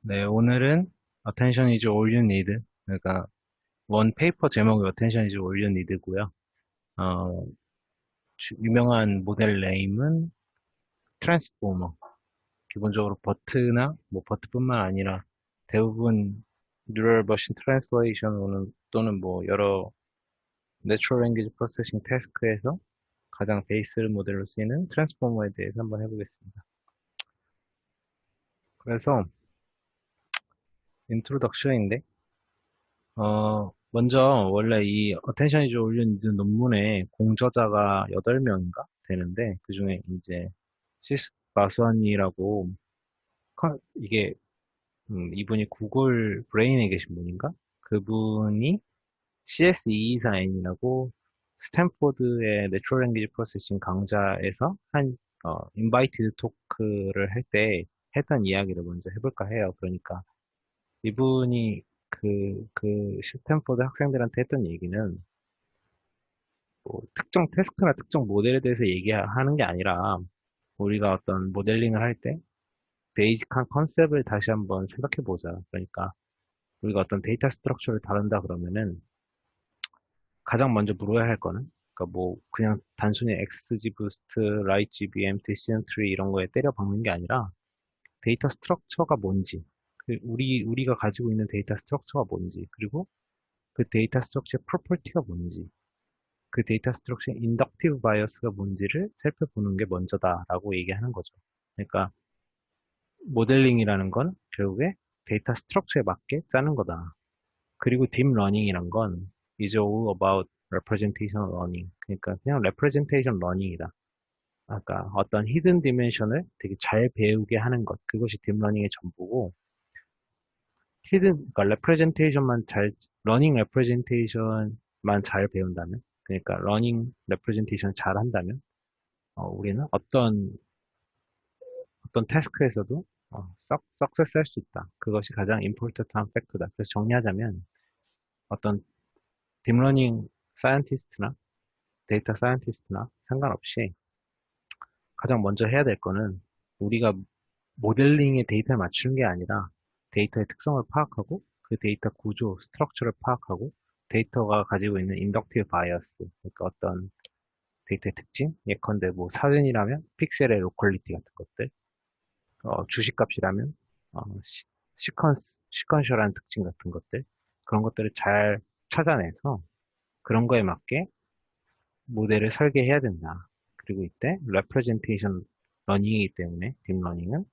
네, 오늘은 Attention is all you need. 그러니까 원 페이퍼 제목이 Attention is all you need고요. 어, 유명한 모델 네임은 트랜스포머. 기본적으로 버트나 뭐 버트뿐만 아니라 대부분 뉴럴 머신 트랜slation 또는 뭐 여러 내추럴 랭귀지 프로세싱 태스크에서 가장 베이스 모델로 쓰이는 트랜스포머에 대해서 한번 해보겠습니다. 그래서 인트로덕션인데 먼저 원래 이 어텐션 이즈 올린드 논문의 공저자가 8명인가 되는데 그중에 이제 시스 마수환이라고 이게 이분이 구글 브레인에 계신 분인가? 그분이 CS224N이라고 스탠포드의 내추럴 랭귀지 프로세싱 강좌에서 한 인바이티드 토크를 할 때 했던 이야기를 먼저 해볼까 해요. 그러니까 이분이 그 스탠포드 학생들한테 했던 얘기는 뭐 특정 태스크나 특정 모델에 대해서 얘기하는 게 아니라 우리가 어떤 모델링을 할 때 베이직한 컨셉을 다시 한번 생각해 보자. 그러니까 우리가 어떤 데이터 스트럭처를 다룬다 그러면은 가장 먼저 물어야 할 거는 그러니까 뭐 그냥 단순히 XG 부스트, 라이트 GBM, decision tree 이런 거에 때려 박는 게 아니라 데이터 스트럭처가 뭔지, 우리가 가지고 있는 데이터 스트럭처가 뭔지, 그리고 그 데이터 스트럭처의 프로퍼티가 뭔지, 그 데이터 스트럭처의 인덕티브 바이어스가 뭔지를 살펴보는 게 먼저다라고 얘기하는 거죠. 그러니까 모델링이라는 건 결국에 데이터 스트럭처에 맞게 짜는 거다. 그리고 딥러닝이란 건 is all about representation learning. 그러니까 그냥 representation learning이다. 아까 어떤 히든 디멘션을 되게 잘 배우게 하는 것. 그것이 딥러닝의 전부고 그러니까 representation만 러닝 representation만 잘 배운다면, 그러니까 러닝 representation 잘 한다면, 우리는 어떤 태스크에서도 석세스 할 수 있다. 그것이 가장 임포턴트한 팩터다. 그래서 정리하자면 어떤 딥러닝 사이언티스트나 데이터 사이언티스트나 상관없이 가장 먼저 해야 될 거는 우리가 모델링의 데이터를 맞추는 게 아니라 데이터의 특성을 파악하고 그 데이터 구조, 스트럭처를 파악하고 데이터가 가지고 있는 인덕티브 바이어스, 그러니까 어떤 데이터의 특징, 예컨대 뭐 사진이라면 픽셀의 로컬리티 같은 것들, 주식값이라면 시퀀셜한 특징 같은 것들, 그런 것들을 잘 찾아내서 그런 거에 맞게 모델을 설계해야 된다. 그리고 이때 레프레젠테이션 러닝이기 때문에 딥러닝은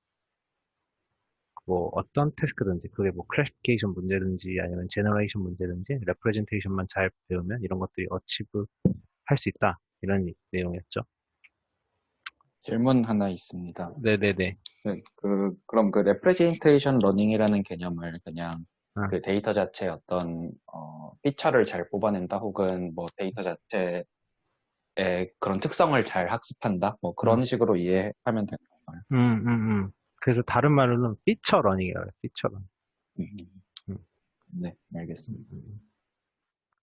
뭐 어떤 태스크든지 그게 뭐 클래시피케이션 문제든지 아니면 제너레이션 문제든지 레프레젠테이션만 잘 배우면 이런 것들이 어치브 할 수 있다. 이런 내용이었죠. 질문 하나 있습니다. 네네네. 그럼 그 representation learning이라는 개념을 그냥 아, 그 데이터 자체의 어떤, 피처를 잘 뽑아낸다, 혹은 뭐 데이터 자체의 그런 특성을 잘 학습한다, 뭐 음, 그런 식으로 이해하면 되는 건가요? 그래서 다른 말로는 피처 러닝이라고 해요. 피처 러닝. 음, 음, 네, 음, 알겠습니다. 음.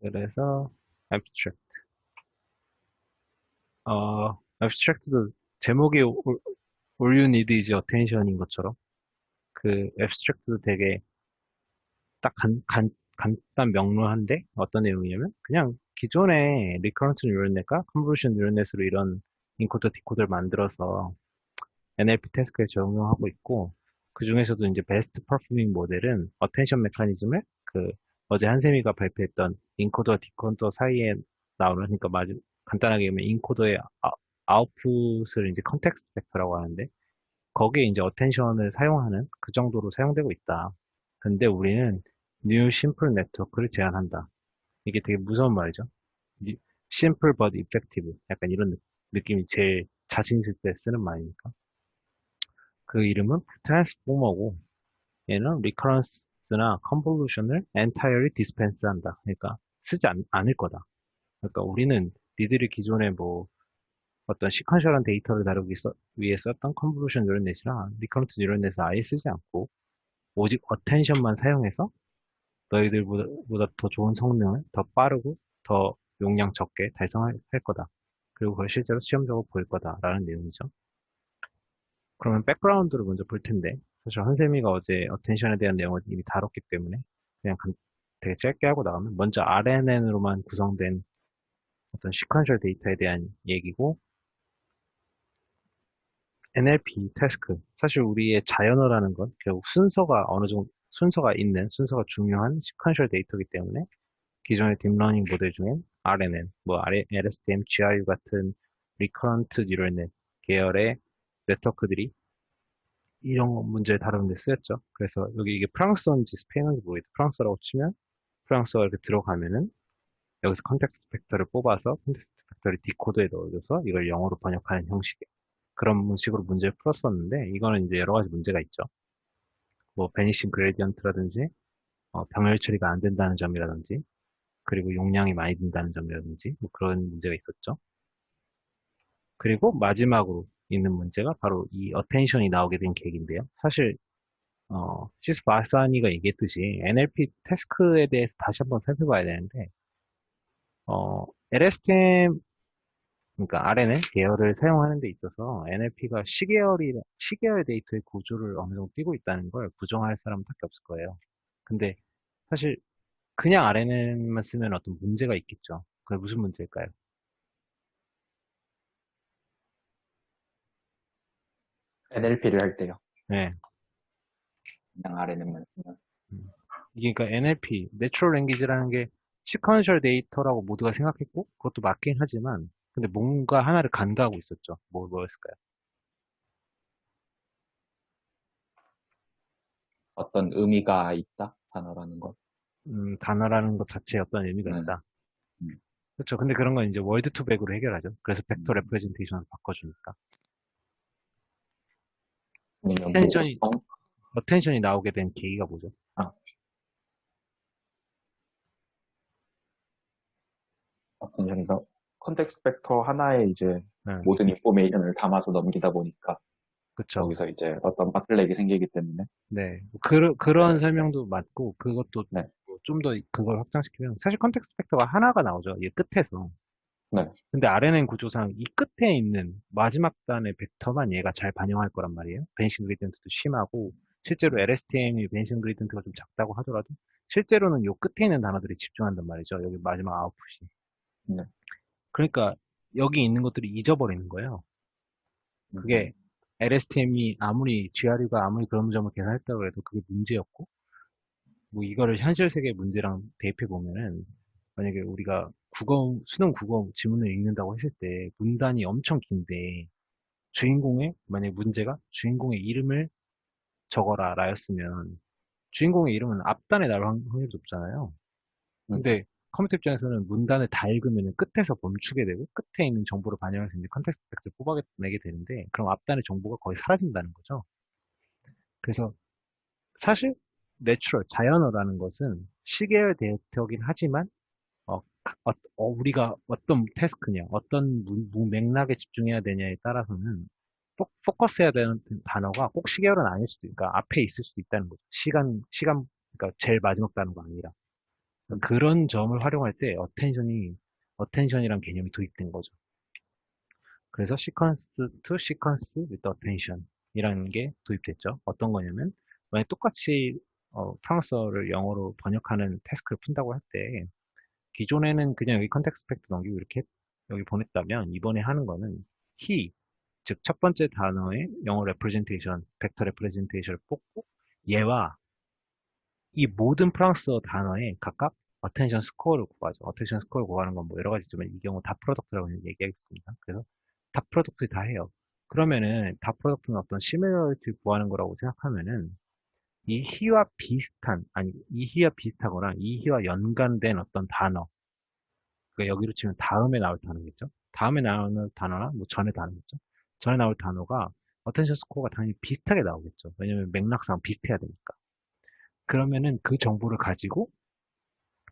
그래서 abstract. abstract도 제목이 all you need is attention인 것처럼 그 abstract도 되게 딱 간단 명료한데 어떤 내용이냐면 그냥 기존의 리커런트 뉴럴넷과 컨볼루션 뉴럴넷으로 이런 인코더 디코더를 만들어서 NLP 태스크에 적용하고 있고 그 중에서도 이제 베스트 퍼포밍 모델은 어텐션 메커니즘을 그 어제 한세미가 발표했던 인코더 디코더 사이에 나오는, 그러니까 간단하게 얘기하면 인코더의 아웃풋을 이제 컨텍스트 벡터라고 하는데 거기에 이제 어텐션을 사용하는 그 정도로 사용되고 있다. 근데 우리는 뉴 심플 네트워크를 제안한다. 이게 되게 무서운 말이죠. 심플 but effective. 약간 이런 느낌이 제일 자신 있을 때 쓰는 말이니까. 그 이름은 트랜스포머고 얘는 리커런스나 컨볼루션을 entirely dispense 한다. 그러니까 쓰지 않을 거다. 그러니까 우리는 니들이 기존에 뭐 어떤 시퀀셜한 데이터를 다루기 위해 썼던 컨볼루션 뉴런넷이나 리커런트 뉴런넷을 아예 쓰지 않고 오직 어텐션만 사용해서 너희들보다 더 좋은 성능을 더 빠르고 더 용량 적게 달성할 거다. 그리고 그걸 실제로 시험적으로 보일 거다라는 내용이죠. 그러면 백그라운드를 먼저 볼 텐데 사실 한세미가 어제 어텐션에 대한 내용을 이미 다뤘기 때문에 그냥 되게 짧게 하고 나가면 먼저 RNN으로만 구성된 어떤 시퀀셜 데이터에 대한 얘기고 NLP 태스크 사실 우리의 자연어라는 건 결국 순서가 어느 정도 순서가 중요한 시퀀셜 데이터이기 때문에 기존의 딥러닝 모델 중엔 RNN, 뭐 LSTM, GRU 같은 리커런트 뉴럴넷 계열의 네트워크들이 이런 문제를 다루는 데 쓰였죠. 그래서 여기 이게 프랑스어인지 스페인어인지 모르겠다. 프랑스어라고 치면 프랑스어가 이렇게 들어가면은 여기서 컨텍스트 팩터를 뽑아서 컨텍스트 팩터를 디코더에 넣어줘서 이걸 영어로 번역하는 형식의 그런 식으로 문제를 풀었었는데 이거는 이제 여러 가지 문제가 있죠. 뭐 베니싱 그레디언트라든지 병렬 처리가 안 된다는 점이라든지 그리고 용량이 많이 든다는 점이라든지 뭐 그런 문제가 있었죠. 그리고 마지막으로 있는 문제가 바로 이 어텐션이 나오게 된 계기인데요. 사실 시스 바사니가 얘기했듯이 NLP 태스크에 대해서 다시 한번 살펴봐야 되는데 LSTM 그러니까 RNN 계열을 사용하는 데 있어서 NLP가 시계열 데이터의 구조를 어느 정도 띄고 있다는 걸 부정할 사람은 딱히 없을 거예요. 근데 사실 그냥 RNN만 쓰면 어떤 문제가 있겠죠. 그게 무슨 문제일까요? NLP를 할 때요. 네. 그냥 RNN만 쓰면. 음. 이게 그러니까 NLP, Natural Language라는 게 시퀀셜 데이터라고 모두가 생각했고 그것도 맞긴 하지만 근데 뭔가 하나를 간과하고 있었죠. 뭐였을까요? 어떤 의미가 있다? 단어라는 것. 단어라는 것 자체에 어떤 의미가 네. 있다. 음. 그렇죠. 근데 그런 건 이제 월드 투백으로 해결하죠. 그래서 벡터 음. 레프레젠테이션을 바꿔주니까. 아니면 텐션이, 모성? 어텐션이 나오게 된 계기가 뭐죠? 아, 어텐션이가 컨텍스트 벡터 하나에 이제 네, 모든 인포메이션을 담아서 넘기다 보니까 그렇죠. 거기서 이제 어떤 바틀렉이 생기기 때문에. 네. 그런 설명도 맞고, 그것도 네. 좀 더 그걸 확장시키면, 사실 컨텍스트 팩터가 하나가 나오죠. 이 끝에서. 네. 근데 RNN 구조상 이 끝에 있는 마지막 단의 벡터만 얘가 잘 반영할 거란 말이에요. 베니싱 그레디언트도 심하고, 실제로 LSTM이 베니싱 그레디언트가 좀 작다고 하더라도, 실제로는 요 끝에 있는 단어들이 집중한단 말이죠. 여기 마지막 아웃풋이. 네. 그러니까 여기 있는 것들이 잊어버리는 거예요. 그게 음. LSTM이 아무리 GRU가 아무리 그런 점을 계산했다고 해도 그게 문제였고, 뭐 이거를 현실 세계 문제랑 대입해 보면은 만약에 우리가 수능 국어 지문을 읽는다고 했을 때 문단이 엄청 긴데 만약에 문제가 주인공의 이름을 적어라 라였으면 주인공의 이름은 앞단에 나올 확률이 높잖아요. 음. 근데 컴퓨터 입장에서는 문단을 다 읽으면 끝에서 멈추게 되고 끝에 있는 정보를 반영할 수 있는 컨텍스트 팩트를 뽑아내게 되는데 그럼 앞단의 정보가 거의 사라진다는 거죠. 그래서 사실 자연어라는 것은 시계열 데이터긴 하지만 우리가 어떤 태스크냐, 어떤 맥락에 집중해야 되냐에 따라서는 포커스해야 되는 단어가 꼭 시계열은 아닐 수도, 그러니까 앞에 있을 수도 있다는 거죠. 그러니까 제일 마지막 단어가 아니라. 그런 점을 활용할 때 어텐션이란 개념이 도입된 거죠. 그래서 시퀀스 투 시퀀스 with attention 이라는 게 도입됐죠. 어떤 거냐면, 만약 똑같이 프랑스어를 영어로 번역하는 태스크를 푼다고 할 때, 기존에는 그냥 여기 컨텍스트 팩트 넘기고 이렇게 여기 보냈다면, 이번에 하는 거는 he, 즉 첫 번째 단어의 영어 레프레젠테이션, 벡터 레프레젠테이션을 뽑고 얘와 이 모든 프랑스어 단어에 각각 어텐션 스코어를 구하죠. 어텐션 스코어를 구하는 건 뭐 여러 가지 있지만 이 경우 다 프로덕트라고 얘기하겠습니다. 그래서 다 프로덕트 다 해요. 그러면은 다 프로덕트는 어떤 시뮬러리티 구하는 거라고 생각하면은 이 희와 비슷하거나 이 희와 연관된 어떤 단어, 그러니까 여기로 치면 다음에 나올 단어겠죠. 다음에 나오는 단어나 뭐 전에 단어겠죠. 전에 나올 단어가 어텐션 스코어가 당연히 비슷하게 나오겠죠. 왜냐면 맥락상 비슷해야 되니까. 그러면은 그 정보를 가지고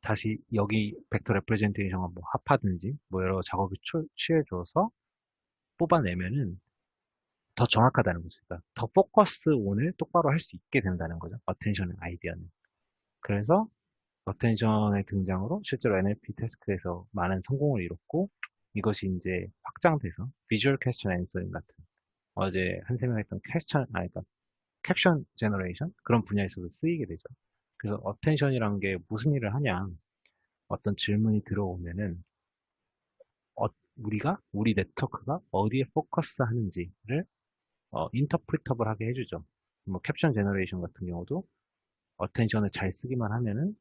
다시 여기 벡터 레프레젠테이션과 뭐 합하든지 뭐 여러 작업을 취해줘서 뽑아내면은 더 정확하다는 거죠. 그러니까 더 포커스 온을 똑바로 할 수 있게 된다는 거죠. 어텐션의 아이디어는. 그래서 어텐션의 등장으로 실제로 NLP 태스크에서 많은 성공을 이뤘고 이것이 이제 확장돼서 비주얼 퀘스천 앤서링 같은 어제 한세명 했던 퀘스천, 그러니까 캡션 제너레이션 그런 분야에서도 쓰이게 되죠. 그래서 어텐션이란 게 무슨 일을 하냐? 어떤 질문이 들어오면은 우리가 우리 네트워크가 어디에 포커스 하는지를 인터프리터블 하게 해주죠. 뭐 캡션 제너레이션 같은 경우도 어텐션을 잘 쓰기만 하면은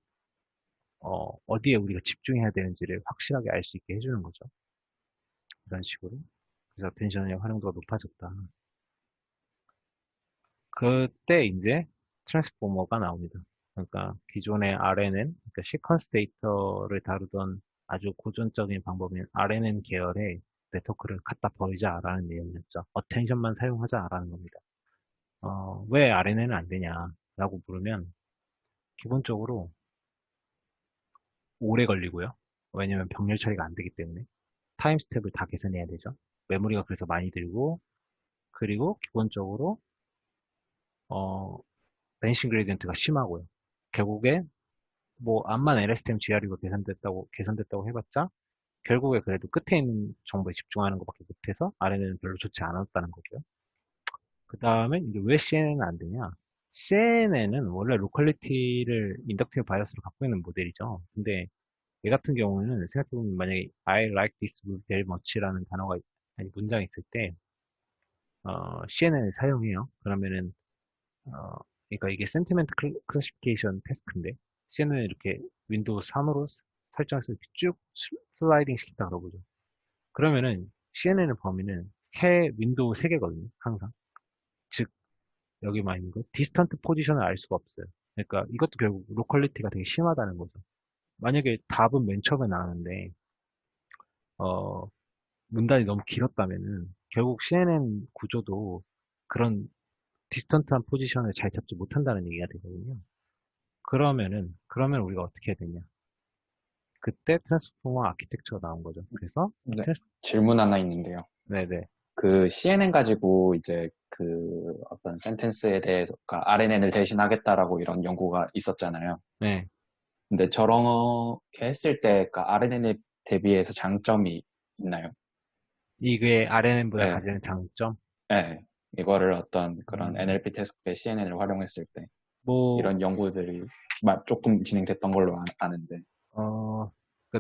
어디에 우리가 집중해야 되는지를 확실하게 알 수 있게 해주는 거죠. 이런 식으로. 그래서 어텐션의 활용도가 높아졌다. 그때 이제 트랜스포머가 나옵니다. 그러니까 기존의 RNN, 그러니까 시퀀스 데이터를 다루던 아주 고전적인 방법인 RNN 계열의 네트워크를 갖다 버리자라는 내용이었죠. 어텐션만 사용하자라는 겁니다. 왜 RNN은 안 되냐라고 물으면 기본적으로 오래 걸리고요. 왜냐면 병렬 처리가 안 되기 때문에 타임 스텝을 다 계산해야 되죠. 메모리가 그래서 많이 들고 그리고 기본적으로 어, 벤싱 그레디언트가 심하고요. 결국에 뭐 암만 LSTM GRU가 계산됐다고 해봤자 결국에 그래도 끝에 있는 정보에 집중하는 것밖에 못해서 RNN은 별로 좋지 않았다는 거고요. 그 다음에 이제 왜 CNN은 안 되냐? CNN은 원래 로컬리티를 인덕티브 바이어스로 갖고 있는 모델이죠. 근데 얘 같은 경우는 생각해보면 만약에 I like this very much라는 단어가 아니 문장이 있을 때 CNN을 사용해요. 그러면은 어, 그러니까 이게 센티멘트 클래시피케이션 태스크인데 CNN을 이렇게 윈도우 3으로 설정해서 이렇게 쭉 슬라이딩 시켰다 그러보죠. 그러면은 CNN의 범위는 윈도우 3개거든요. 항상. 즉 여기 만 있는 거 디스턴트 포지션을 알 수가 없어요. 그러니까 이것도 결국 로컬리티가 되게 심하다는 거죠. 만약에 답은 맨 처음에 나왔는데 어, 문단이 너무 길었다면은 결국 CNN 구조도 그런 디스턴트한 포지션을 잘 잡지 못한다는 얘기가 되거든요. 그러면 우리가 어떻게 해야 되냐? 그때 트랜스포머 아키텍처가 나온 거죠. 그래서 네. 트랜스 질문 하나 있는데요. 네네 그 CNN 가지고 이제 그 어떤 센텐스에 대해서 그러니까 RNN을 대신하겠다라고 이런 연구가 있었잖아요. 네 근데 저렇게 했을 때 그러니까 RNN에 대비해서 장점이 있나요? 이게 RNN보다 네, 가지는 장점 네. 이거를 어떤 그런 음, NLP 테스크에 CNN을 활용했을 때 뭐 이런 연구들이 조금 진행됐던 걸로 아는데. 어,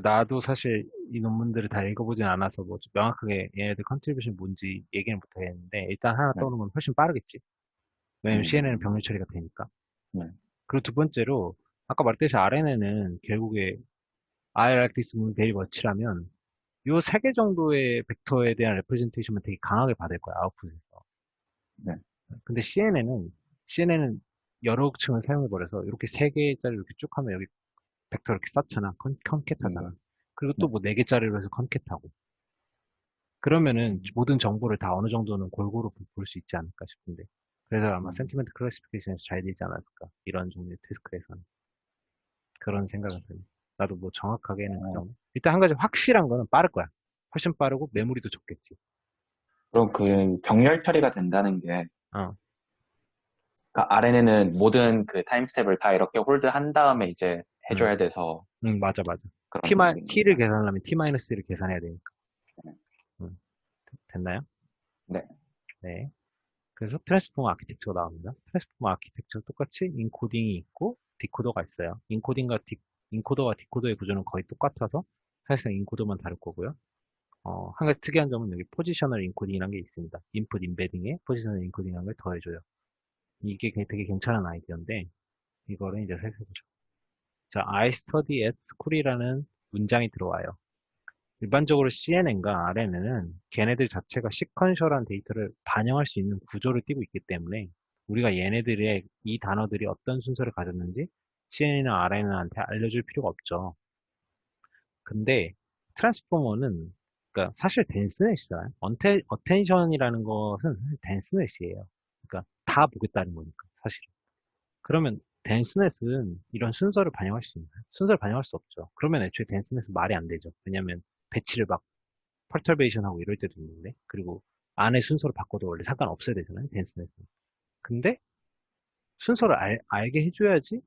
나도 사실 이 논문들을 다 읽어보진 않아서 뭐 명확하게 얘네들 컨트리뷰션 뭔지 얘기는 못하겠는데 일단 하나 네. 떠오르는 건 훨씬 빠르겠지. 왜냐면 CNN은 음, 병렬 처리가 되니까. 네. 그리고 두 번째로 아까 말했듯이 RNN은 결국에 I like this movie very much라면 요 세 개 정도의 벡터에 대한 레프레젠테이션만 되게 강하게 받을 거야, 아웃풋에서. 네. 근데 CNN은 여러 층을 사용해버려서 이렇게 세 개짜리 이렇게 쭉 하면 여기 벡터 이렇게 쌓잖아. 컨캣하잖아. 네. 그리고 네. 또 뭐 네 개짜리로 해서 컨캣하고. 그러면은 음, 모든 정보를 다 어느 정도는 골고루 볼 수 있지 않을까 싶은데. 그래서 아마 음. 센티멘트 클래시피케이션에서 잘 되지 않았을까. 이런 종류의 태스크에서는. 그런 생각은 드네. 나도 뭐 정확하게는 그 어, 정도. 일단 한 가지 확실한 거는 빠를 거야. 훨씬 빠르고 메모리도 적겠지. 그럼 그 병렬 처리가 된다는 게 어, 그러니까 RNN은 모든 그 타임 스텝을 다 이렇게 홀드한 다음에 이제 응, 해줘야 돼서 응, 맞아, 맞아. 그런 내용인 T를 건가요? 계산하려면 T-를 계산해야 되니까. 응, 됐나요? 네. 네. 그래서 트랜스포머 아키텍처가 나옵니다. 트랜스포머 아키텍처 똑같이 인코딩이 있고 디코더가 있어요. 인코더와 디코더의 구조는 거의 똑같아서 사실상 인코더만 다를 거고요. 한 가지 특이한 점은 여기 포지셔널 인코딩이라는 게 있습니다. 인풋 인베딩에 포지셔널 인코딩이라는 걸 더해줘요. 이게 되게 괜찮은 아이디어인데 이거를 이제 살펴보죠. 자, I study at school이라는 문장이 들어와요. 일반적으로 CNN과 RNN은 걔네들 자체가 시퀀셜한 데이터를 반영할 수 있는 구조를 띠고 있기 때문에 우리가 얘네들의 이 단어들이 어떤 순서를 가졌는지 CNN이나 RNN한테 알려줄 필요가 없죠. 근데 트랜스포머는 그러니까 사실 댄스넷이잖아요. 어텐션이라는 것은 사실 댄스넷이에요. 그러니까 다 보겠다는 거니까 사실. 그러면 댄스넷은 이런 순서를 반영할 수 있나요? 순서를 반영할 수 없죠. 그러면 애초에 댄스넷은 말이 안 되죠. 왜냐면 배치를 막 펄터베이션 하고 이럴 때도 있는데 그리고 안에 순서를 바꿔도 원래 상관없어야 되잖아요. 댄스넷은. 근데 순서를 알게 해줘야지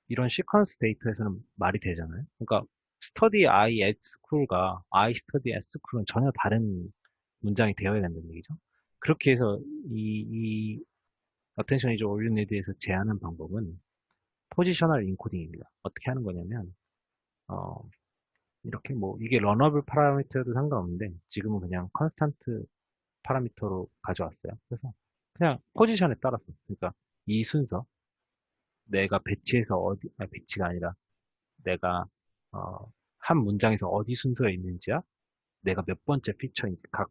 이런 시퀀스 데이터에서는 말이 되잖아요. 그러니까 study I at school과 I study at school은 전혀 다른 문장이 되어야 된다는 얘기죠. 그렇게 해서 이 attention is all you need에서 제한한 방법은 포지셔널 인코딩입니다. 어떻게 하는 거냐면, 어, 이렇게 뭐, 이게 러너블 파라미터도 상관없는데, 지금은 그냥 컨스탄트 파라미터로 가져왔어요. 그래서 그냥 포지션에 따라서, 그러니까 이 순서, 내가 배치해서 배치가 아니라 내가, 어, 한 문장에서 어디 순서에 있는지야, 내가 몇 번째 피처인지, 각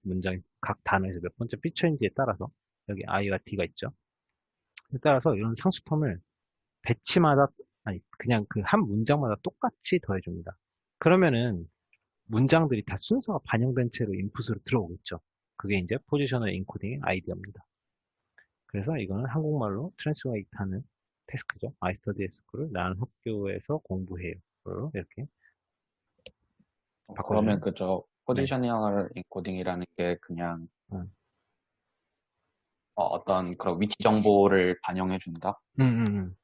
문장, 각 단어에서 몇 번째 피처인지에 따라서, 여기 I와 D가 있죠. 따라서 이런 상수텀을 배치마다, 아니, 그냥 그 한 문장마다 똑같이 더해줍니다. 그러면은 문장들이 다 순서가 반영된 채로 인풋으로 들어오겠죠. 그게 이제 포지셔널 인코딩의 아이디어입니다. 그래서 이거는 한국말로 트랜스레이트 하는 태스크죠. I study at school. 나는 학교에서 공부해요. 이렇게 그러면 바꿔주는. 그저 네. 포지셔널 인코딩이라는 게 그냥 음, 어떤 그런 위치 정보를 반영해 준다라고만 음, 음, 음.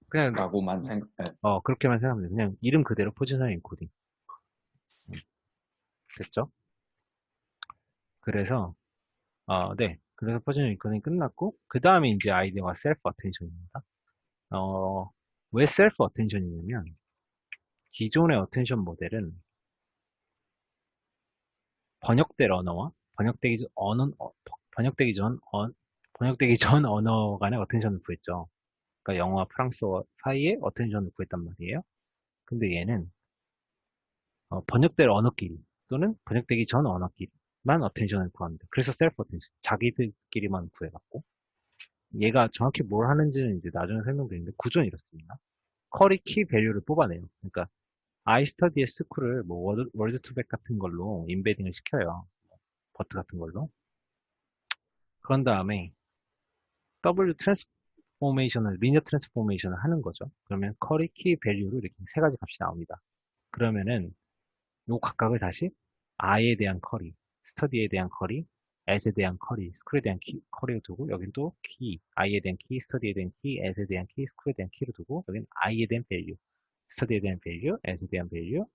그냥, 생각. 네. 그렇게만 생각하면 돼요. 그냥 이름 그대로 포지셔널 인코딩. 음, 됐죠? 그래서, 네. 그래서 포지셔널 인코딩 끝났고, 그 다음에 이제 아이디어가 셀프 어텐션입니다. 어, 왜 셀프 어텐션이냐면, 기존의 어텐션 모델은 번역될 언어와 번역되기 전, 번역되기 전 언어 간의 어텐션을 구했죠. 그러니까 영어와 프랑스어 사이에 어텐션을 구했단 말이에요. 근데 얘는 번역될 언어끼리 또는 번역되기 전 언어끼리만 어텐션을 구합니다. 그래서 셀프 어텐션, 자기들끼리만 구해갖고 얘가 정확히 뭘 하는지는 이제 나중에 설명드리는데 구조는 이렇습니다. 쿼리 키 밸류를 뽑아내요. 그러니까 아이스터디의 스쿨을 뭐 월드 투백 같은 걸로 인베딩을 시켜요. 버트 같은 걸로. 그런 다음에 W 트랜스포메이션을 리니어 트랜스포메이션을 하는 거죠. 그러면 쿼리 키 밸류로 이렇게 세 가지 값이 나옵니다. 그러면은 요 각각을 다시 I에 대한 쿼리, 스터디에 대한 쿼리, as에 대한 쿼리, 스쿨에 대한 쿼리로 두고 여긴 또 키, I에 대한 키, 스터디에 대한 키, as에 대한 키, 스쿨에 대한 키로 두고 여긴 I에 대한 밸류, 스터디에 대한 밸류, as에 대한 밸류,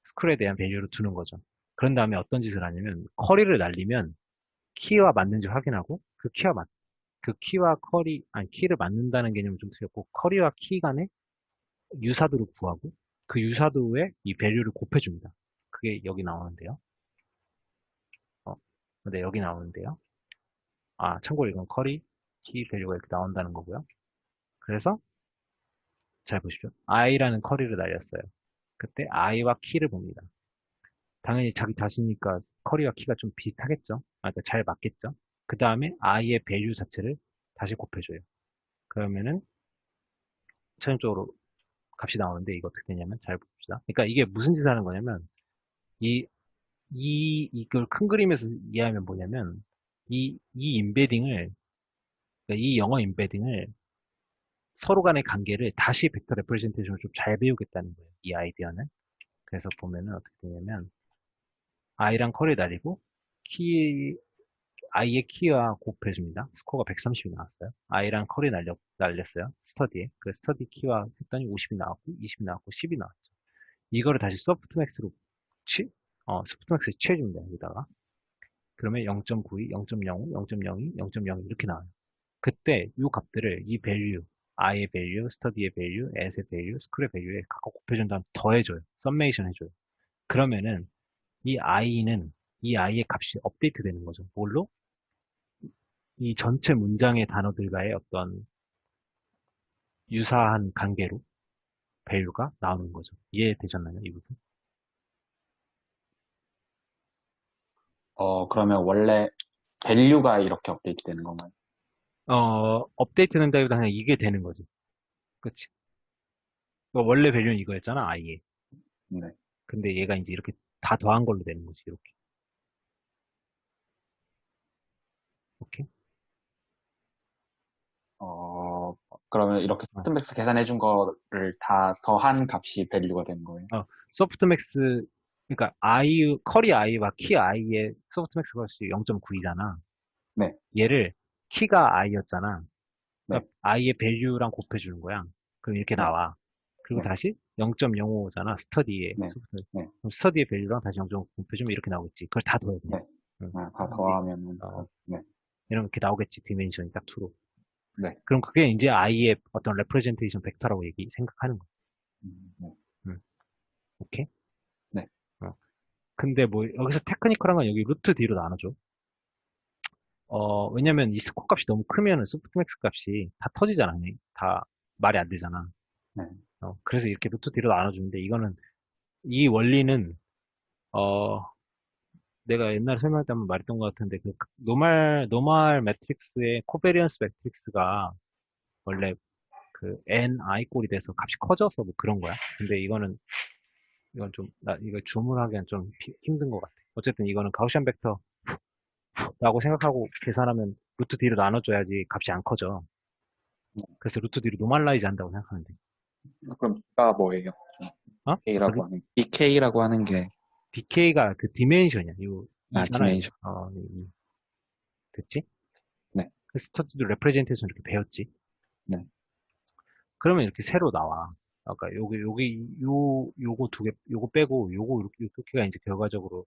스쿨에 대한 밸류로 두는 거죠. 그런 다음에 어떤 짓을 하냐면 쿼리를 날리면 키와 맞는지 확인하고 그 키와 아니 키를 맞는다는 개념은 좀 틀렸고 쿼리와 키 간의 유사도를 구하고 그 유사도에 이 밸류를 곱해줍니다. 그게 여기 나오는데요. 어, 네, 여기 나오는데요. 참고로 이건 쿼리 키 밸류가 이렇게 나온다는 거고요. 그래서 잘 보십시오. i라는 쿼리를 날렸어요. 그때 i와 키를 봅니다. 당연히 자기 자신이니까 쿼리와 키가 좀 비슷하겠죠. 그러니까 잘 맞겠죠. 그 다음에 i의 밸류 자체를 다시 곱해줘요. 그러면은 최종적으로 값이 나오는데 이거 어떻게 되냐면 잘 봅시다. 그러니까 이게 무슨 짓을 하는 거냐면 이, 이걸 큰 그림에서 이해하면 뭐냐면 이 인베딩을 그러니까 이 영어 인베딩을 서로 간의 관계를 다시 벡터 레프레젠테이션을 좀 잘 배우겠다는 거예요. 이 아이디어는. 그래서 보면은 어떻게 되냐면 i랑 컬을 날리고 키 i의 키와 곱해줍니다. 스코어가 130이 나왔어요. i랑 컬이 날렸어요. 스터디에. 그 스터디 키와 했더니 50이 나왔고 20이 나왔고 10이 나왔죠. 이거를 다시 소프트맥스로 소프트맥스에 취해줍니다. 여기다가. 그러면 0.92, 0.05, 0.02, 0.02 이렇게 나와요. 그때 이 값들을 이 밸류, i의 밸류, 스터디의 밸류, as의 밸류, 스쿨의 밸류에 각각 곱해준 다음 더해줘요. 썸메이션 해줘요. 그러면은 이 이 i의 값이 업데이트 되는 거죠. 뭘로? 이 전체 문장의 단어들과의 어떤 유사한 관계로 밸류가 나오는 거죠. 이해되셨나요? 이 부분? 그러면 원래 밸류가 이렇게 업데이트 되는 건가요? 업데이트 된다기보다 그냥 이게 되는 거지. 그치? 원래 밸류는 이거였잖아, i에. 네. 근데 얘가 이제 이렇게 다 더한 걸로 되는 거지, 이렇게. 오케이? 어, 그러면 이렇게 어, 소프트맥스 계산해 준 거를 다 더한 값이 밸류가 되는 거예요? 소프트맥스, 그러니까 커리 i와 키 i의 소프트맥스 값이 0.9이잖아. 네, 얘를 키가 i였잖아. 네, 그러니까 i의 밸류랑 곱해주는 거야. 그럼 이렇게 네, 나와. 그리고 네, 다시 0.05잖아. 스터디의 네, 소프트. 네, 그럼 스터디의 밸류랑 다시 0.5 곱해주면 이렇게 나오겠지. 그걸 다 더해야 돼. 네. 응. 다 더하면은, 어, 네. 이런 게 나오겠지, 디멘션이 딱 2로. 네. 그럼 그게 이제 i의 어떤 레프레젠테이션 벡터라고 생각하는 거야. 네. 음, 오케이? 네. 어. 근데 뭐, 여기서 테크니컬한 건 여기 루트 D로 나눠줘. 왜냐면 이 스코 값이 너무 크면은 소프트맥스 값이 다 터지잖아. 그냥. 다 말이 안 되잖아. 네. 그래서 이렇게 루트 D로 나눠주는데 이거는, 이 원리는, 어, 내가 옛날에 설명할 때 한번 말했던 것 같은데, 그, 노멀 매트릭스의 코베리언스 매트릭스가 원래 그 ni 꼴이 돼서 값이 커져서 뭐 그런 거야. 근데 이건 좀, 이거 주문하기엔 좀 힘든 것 같아. 어쨌든 이거는 가우시안 벡터라고 생각하고 계산하면 루트 D로 나눠줘야지 값이 안 커져. 그래서 루트 D로 노멀라이즈 한다고 생각하면 돼. 그럼 B가 뭐예요? 어? K라고 하는, BK라고 하는 게, DK가 그 디멘션이야. 이잖아, 이거. 디멘션. 됐지? 네. 그래서 스터디도 레프레젠테이션 이렇게 배웠지. 네. 그러면 이렇게 새로 나와. 아까 요거 2개, 요거 빼고 요거 두 개가 이제 결과적으로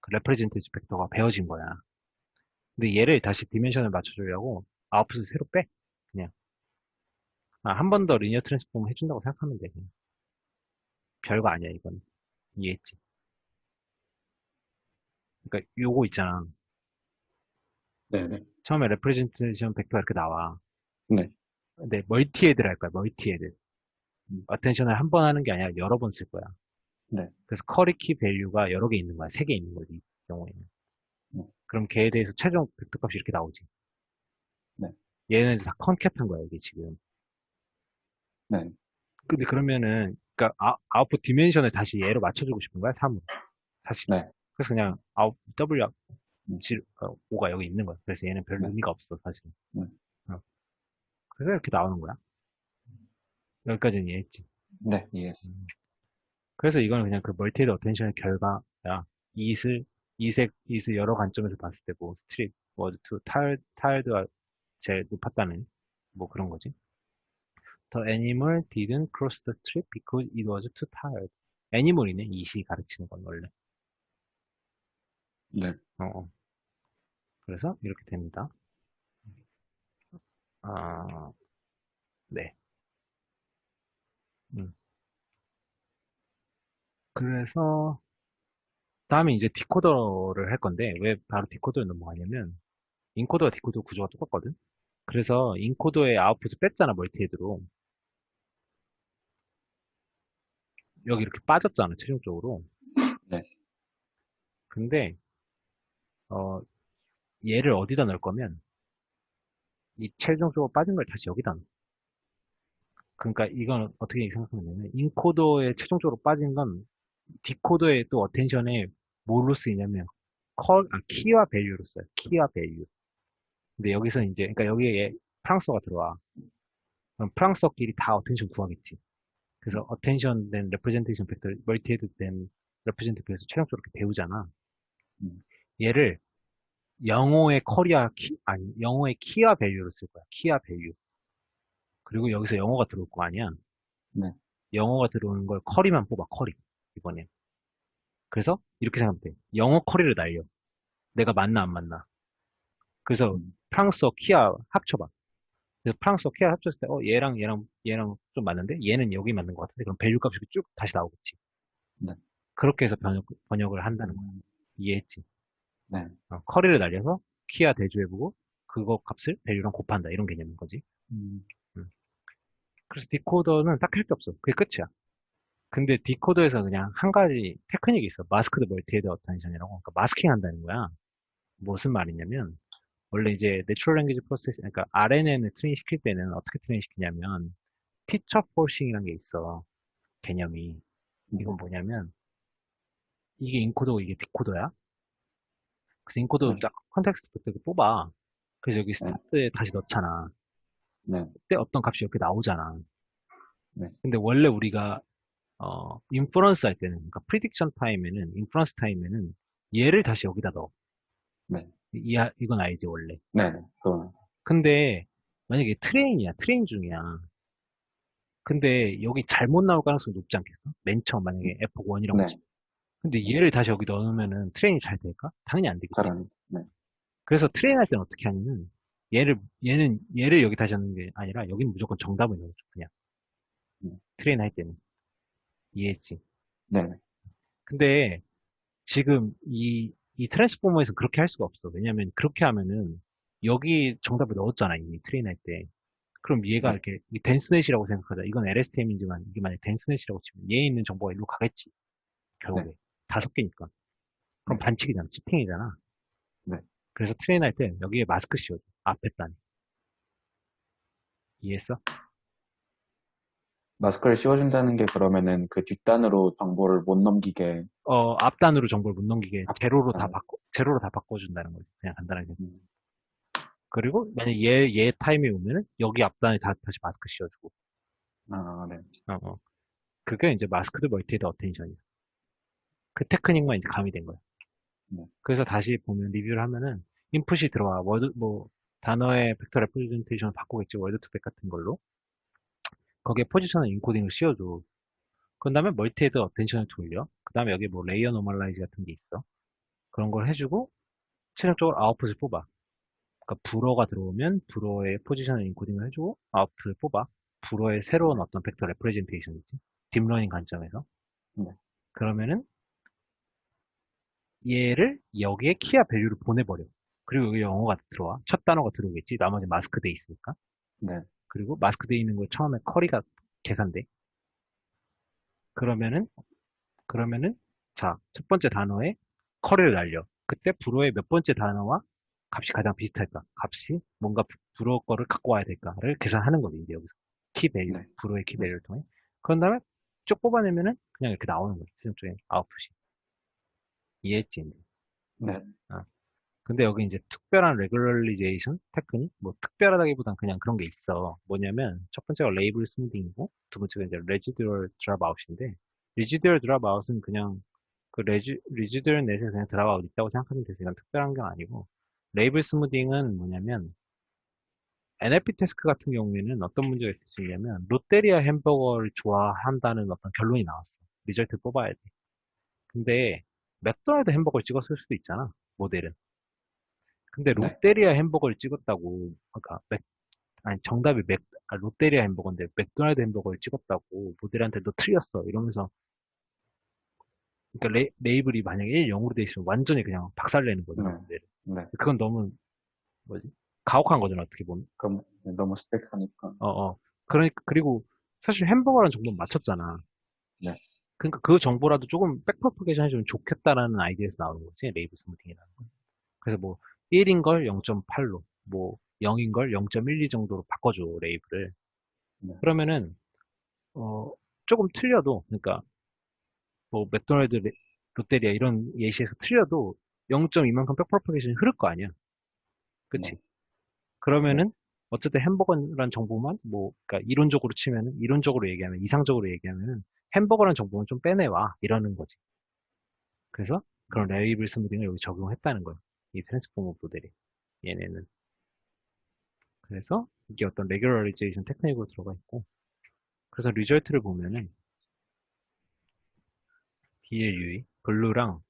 그 레프레젠테이션 벡터가 배워진 거야. 근데 얘를 다시 디멘션을 맞춰주려고 아웃풋을 새로 빼. 그냥. 한 번 더 리니어 트랜스폼 해준다고 생각하면 돼. 그냥. 별거 아니야, 이건. 이해했지? 그러니까 요거 있잖아. 네네. 처음에 레프레젠테이션 벡터가 이렇게 나와. 네. 근데 멀티헤드를 할 거야, 멀티헤드. 음. 어텐션을 한 번 하는 게 아니라 여러 번 쓸 거야. 네. 그래서 커리키 밸류가 여러 개 있는 거야. 3개 있는 거지, 이 경우에는. 네. 그럼 걔에 대해서 최종 벡터 값이 이렇게 나오지. 네. 얘는 다 컨캣한 거야, 이게 지금. 네. 근데 그러면은, 그니까, 아웃풋 디멘션을 다시 얘로 맞춰주고 싶은 거야, 3으로. 다시. 네. 그래서 그냥, W, 음. 5가 여기 있는 거야. 그래서 얘는 별 네. 의미가 없어, 사실. 네. 그래서 이렇게 나오는 거야. 여기까지는 이해했지. 네. 이해했어. 그래서 이거는 그냥 그 멀티헤드 어텐션의 결과야. 이색 여러 관점에서 봤을 때, 뭐, 스트릿, 워즈 투, 타일드가 제일 높았다는, 뭐 그런 거지. The animal didn't cross the street because it was too tired. 애니멀이네, 이시 가르치는 건 원래. 네. 어. 그래서 이렇게 됩니다. 아, 네. 음. 그래서 다음에 이제 디코더를 할 건데 왜 바로 디코더를 넘어가냐면 인코더와 디코더 구조가 똑같거든. 그래서 인코더의 아웃풋을 뺐잖아, 멀티헤드로. 여기 이렇게 빠졌잖아, 최종적으로. 네. 근데 어, 얘를 어디다 넣을 거면 이 최종적으로 빠진 걸 다시 여기다 넣어. 그러니까 이건 어떻게 생각하면 되냐면 인코더에 최종적으로 빠진 건 디코더의 또 어텐션에 뭘로 쓰이냐면 키와 밸류로 써요. 키와 밸류. 근데 여기서 이제 그러니까 여기에 프랑스어가 들어와. 그럼 프랑스어끼리 다 어텐션 구하겠지. 그래서 어텐션 된 레프레젠테이션 벡터, 멀티헤드 된 레프레젠테이션에서 최종적으로 이렇게 배우잖아. 음. 얘를 영어의 영어의 키와 밸류로 쓸 거야. 키와 밸류. 그리고 여기서 영어가 들어올 거 아니야. 네. 영어가 들어오는 걸 커리만 뽑아, 커리. 이번에. 그래서 이렇게 생각하면 돼. 영어 커리를 날려. 내가 맞나 안 맞나. 그래서 음. 프랑스어 키와 합쳐봐. 그래서 프랑스어 키와 합쳤을 때, 얘랑 좀 맞는데? 얘는 여기 맞는 것 같은데? 그럼 밸류 값이 쭉 다시 나오겠지. 네. 그렇게 해서 번역을 한다는 거야. 음. 이해했지? 네. 커리를 날려서 키와 대조해보고 그거 값을 밸류랑 곱한다. 이런 개념인 거지. 음. 음. 그래서 디코더는 딱 할 게 없어. 그게 끝이야. 근데 디코더에서 그냥 한 가지 테크닉이 있어. 마스크드 멀티헤드 어텐션이라고. 그러니까 마스킹 한다는 거야. 무슨 말이냐면, 원래 이제 내추럴 랭귀지 프로세스, 그러니까 RNN을 트레인 시킬 때는 어떻게 트레인 시키냐면, 티처 포싱이라는 게 있어. 개념이. 이건 뭐냐면, 이게 인코더고 이게 디코더야. 그래서 인코더 네. 딱 컨텍스트 벡터 뽑아. 그래서 여기 네. 스타트에 다시 넣잖아. 네. 그때 어떤 값이 이렇게 나오잖아. 네. 근데 원래 우리가 인퍼런스 할 때는, 그러니까 프리딕션 타임에는, 인퍼런스 타임에는 얘를 다시 여기다 넣어. 네. 이건 알지, 원래. 네. 그건, 근데 만약에 트레인 중이야. 근데 여기 잘못 나올 가능성이 높지 않겠어? 맨 처음 만약에 F1이라고 네. 치. 근데 네. 얘를 다시 여기 넣으면은 트레인이 잘 될까? 당연히 안 되겠지. 다른, 네. 그래서 트레인할 때는 어떻게 하냐면, 얘를 여기 다시 하는 게 아니라, 여기는 무조건 정답을 넣어줘, 그냥. 음, 트레인할 때는. 이해했지? 네. 근데, 지금 이 트랜스포머에서 그렇게 할 수가 없어. 왜냐면, 그렇게 하면은, 여기 정답을 넣었잖아, 이미 트레인할 때. 그럼 얘가 네. 이렇게, 이 덴스넷이라고 생각하자. 이건 LSTM이지만, 이게 만약 덴스넷이라고 치면, 얘에 있는 정보가 일로 가겠지. 네. 결국에. 다섯 개니까. 그럼 네. 반칙이잖아. 치팅이잖아. 네. 그래서 트레인할 때, 여기에 마스크 씌워줘. 앞에 단. 이해했어? 마스크를 씌워준다는 게 그러면은 그 뒷단으로 정보를 못 넘기게 앞단으로 정보를 못 넘기게 앞단을. 제로로 다 바꿔준다는 거지. 그냥 간단하게. 음, 그리고 만약 얘 타임이 오면은 여기 앞단에 다시 마스크 씌워주고. 아, 네. 어, 어. 그게 이제 마스크드 멀티헤드 어텐션이야. 그 테크닉만 이제 가미된 거야. 네. 그래서 다시 보면 리뷰를 하면은 인풋이 들어와. 단어의 벡터 레프레젠테이션을 바꾸겠지. 월드 투백 같은 걸로. 거기에 포지션을 인코딩을 씌워줘. 그 다음에 멀티헤드 어텐션을 돌려. 그 다음에 여기 뭐 레이어 노멀라이즈 같은 게 있어. 그런 걸 해주고 최종적으로 아웃풋을 뽑아. 그러니까 불어가 들어오면 불어의 포지션을 인코딩을 해주고 아웃풋을 뽑아. 불어의 새로운 네. 어떤 벡터 레프레젠테이션이지. 딥러닝 관점에서. 네. 그러면은 얘를 여기에 키와 밸류를 보내버려. 그리고 여기 영어가 들어와. 첫 단어가 들어오겠지. 나머지 마스크돼 있으니까. 네. 그리고 마스크돼 있는 걸 처음에 커리가 계산돼. 그러면은 그러면은 자, 첫 번째 단어에 커리를 날려. 그때 불어의 몇 번째 단어와 값이 가장 비슷할까? 값이 뭔가 불어 거를 갖고 와야 될까를 계산하는 거지, 이제 여기서. 키 밸류, 네. 불어의 키 네. 밸류를 통해. 그런 다음에 쭉 뽑아내면은 그냥 이렇게 나오는 거지, 최종적인 아웃풋이. 이해했지, 이제? 네. 어. 근데 여기 이제 특별한 레귤러리제이션 테크닉? 뭐 특별하다기보단 그냥 그런 게 있어. 뭐냐면 첫 번째가 레이블 스무딩이고 두 번째가 이제 레지듀얼 드랍 아웃인데 레지듀얼 드랍 아웃은 그냥 그 리지드얼 넷에 그냥 드랍아웃 있다고 생각하면 돼서 이건 특별한 게 아니고 레이블 스무딩은 뭐냐면 NLP 태스크 같은 경우에는 어떤 문제가 있을 수 있냐면 롯데리아 햄버거를 좋아한다는 어떤 결론이 나왔어. 리절트 뽑아야 돼. 근데 맥도날드 햄버거를 찍었을 수도 있잖아. 모델은. 근데 네. 롯데리아 햄버거를 찍었다고, 그러니까 아니 정답이 롯데리아 햄버거인데 맥도날드 햄버거를 찍었다고 모델한테 너 틀렸어 이러면서 그러니까 레이블이 만약에 1, 0으로 돼 있으면 완전히 그냥 박살내는 거잖아 네. 모델을. 네. 그건 너무 뭐지 가혹한 거잖아 어떻게 보면. 그럼 너무 스펙하니까. 그러니까 그리고 사실 햄버거라는 정보는 맞췄잖아. 네. 그러니까 그 정보라도 조금 백프로포게이션 해주면 좋겠다라는 아이디어에서 나오는 거지 레이블 스무팅이라는 거. 그래서 뭐 1인 걸 0.8로 뭐 0인 걸 0.12 정도로 바꿔줘 레이블을. 네. 그러면은 어, 조금 틀려도, 그러니까, 뭐, 맥도날드, 롯데리아 이런 예시에서 틀려도 0.2만큼 백프로포게이션이 흐를 거 아니야. 네. 그치? 네. 그러면은, 어쨌든 햄버거란 정보만, 뭐, 그러니까 이론적으로 얘기하면, 이상적으로 얘기하면은, 햄버거란 정보는 좀 빼내와. 이러는 거지. 그래서 그런 레이블 스무딩을 여기 적용했다는 거야. 이 트랜스포머 모델이. 얘네는. 그래서 이게 어떤 레귤러리제이션 테크닉으로 들어가 있고, 그래서 리절트를 보면은, BLUE, 블루랑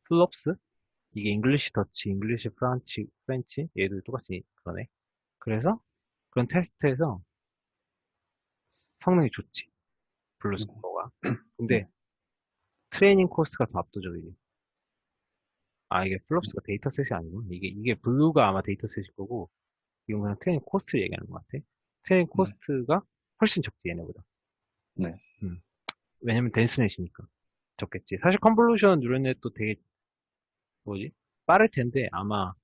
플롭스, 이게 잉글리시 더치, 잉글리시 프렌치, 얘도 똑같이 그러네. 그래서 그런 테스트에서 성능이 좋지, 블루 네. 스코어가. 네. 근데 트레이닝 코스트가 더 압도적이지. 아, 이게 플롭스가 데이터셋이 아니고, 이게 블루가 아마 데이터셋일 거고, 이건 그냥 트레이닝 코스트 얘기하는 것 같아. 트레이닝 네. 코스트가 훨씬 적지, 얘네보다. 네. 음. 왜냐면 덴스넷이니까. 적겠지. 사실 컨볼루션 뉴럴넷도 되게, 뭐지? 빠를 텐데, 아마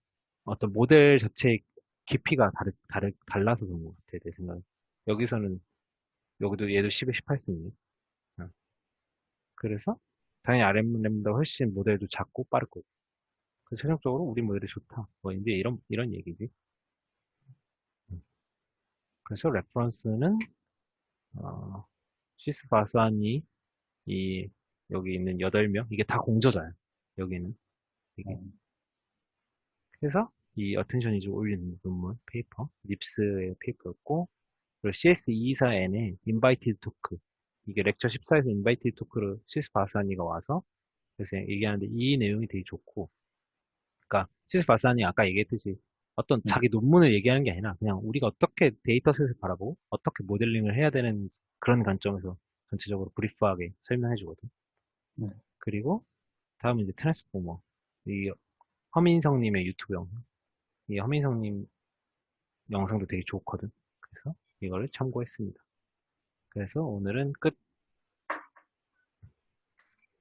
어떤 모델 자체의 깊이가 달라서 그런 것 같아, 내 생각에. 여기서는 여기도 얘도 10에 18 쓰니. 그래서 당연히 RM보다 훨씬 모델도 작고 빠를 거고. 그래서 최종적으로 우리 모델이 좋다. 뭐 이제 이런 얘기지. 음. 그래서 레퍼런스는 시스 바스안이 이 여기 있는 8명 이게 다 공저자야. 여기는 이게. 음, 그래서 이 어텐션 이즈 올리는 논문 페이퍼 립스의 페이퍼였고 그리고 CS224N의 인바이티드 토크 이게 렉처 14에서 인바이티드 토크를 시스 바스안이가 와서 그래서 얘기하는데 이 내용이 되게 좋고 그러니까 시스 발산이 아까 얘기했듯이 어떤 음, 자기 논문을 얘기하는 게 아니라 그냥 우리가 어떻게 데이터셋을 바라보고 어떻게 모델링을 해야 되는 그런 관점에서 전체적으로 브리프하게 설명해 주거든. 네. 그리고 다음은 이제 트랜스포머. 이 허민성님의 유튜브 영상. 이 허민성님 영상도 되게 좋거든. 그래서 이거를 참고했습니다. 그래서 오늘은 끝.